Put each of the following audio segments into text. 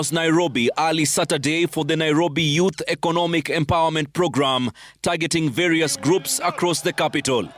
Nairobi early Saturday for the Nairobi Youth Economic Empowerment Program, targeting various groups across the capital.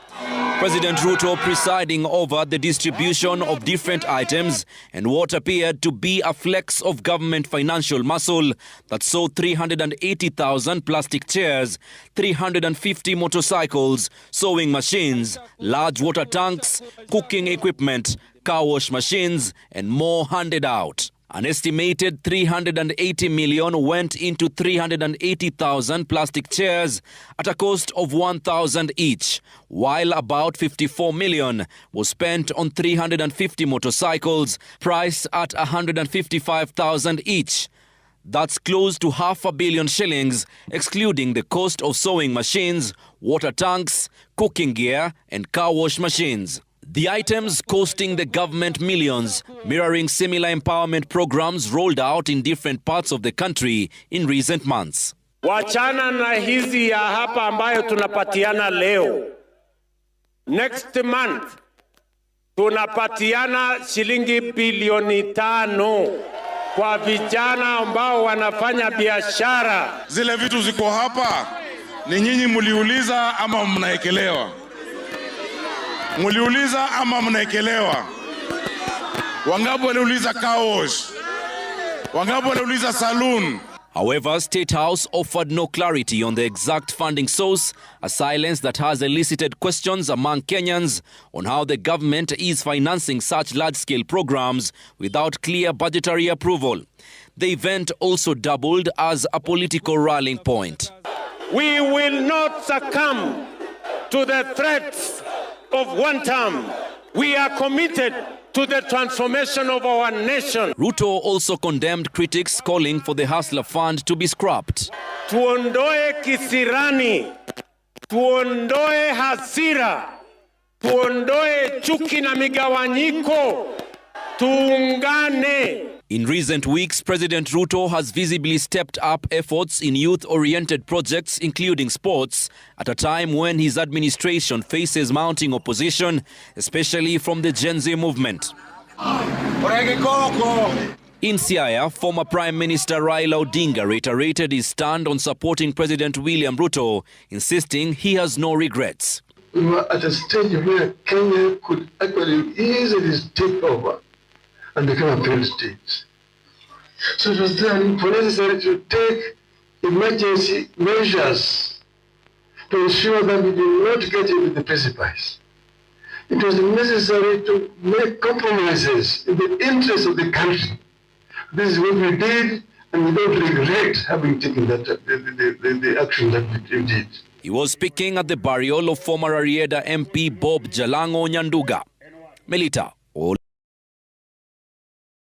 President Ruto presiding over the distribution of different items and what appeared to be a flex of government financial muscle that saw 380,000 plastic chairs, 350 motorcycles, sewing machines, large water tanks, cooking equipment, car wash machines, and more handed out. An estimated 380 million went into 380,000 plastic chairs at a cost of 1,000 each, while about 54 million was spent on 350 motorcycles, priced at 155,000 each. That's close to $500 million shillings, excluding the cost of sewing machines, water tanks, cooking gear, and car wash machines. The items costing the government millions, mirroring similar empowerment programs rolled out in different parts of the country in recent months. Wachana na hizi ya hapa ambayo tunapatiana leo. Next month, tunapatiana shilingi bilioni 5 kwa vijana ambao wanafanya biashara. Zile vitu ziko hapa, ni nyinyi muliuliza ama mnaekelewa? Muliuliza ama mnaekelewa? Wangapi waliuliza car wash? Wangapi waliuliza saloon? However, State House offered no clarity on the exact funding source, a silence that has elicited questions among Kenyans on how the government is financing such large-scale programs without clear budgetary approval. The event also doubled as a political rallying point. We will not succumb to the threats of one term. We are committed to the transformation of our nation. Ruto also condemned critics calling for the Hustler Fund to be scrapped. Tuondoe kisirani, tuondoe hasira, tuondoe chuki na migawanyiko, tuungane. In recent weeks, President Ruto has visibly stepped up efforts in youth-oriented projects, including sports, at a time when his administration faces mounting opposition, especially from the Gen Z movement. In Siaya, former Prime Minister Raila Odinga reiterated his stand on supporting President William Ruto, insisting he has no regrets. We were at a stage where Kenya could actually easily take over and become a failed state. So it was then necessary to take emergency measures to ensure that we do not get into the precipice. It was necessary to make compromises in the interest of the country. This is what we did, and we don't regret having taken that the action that we did. He was speaking at the burial of former Arieda MP Bob Jalango Nyanduga. Melita.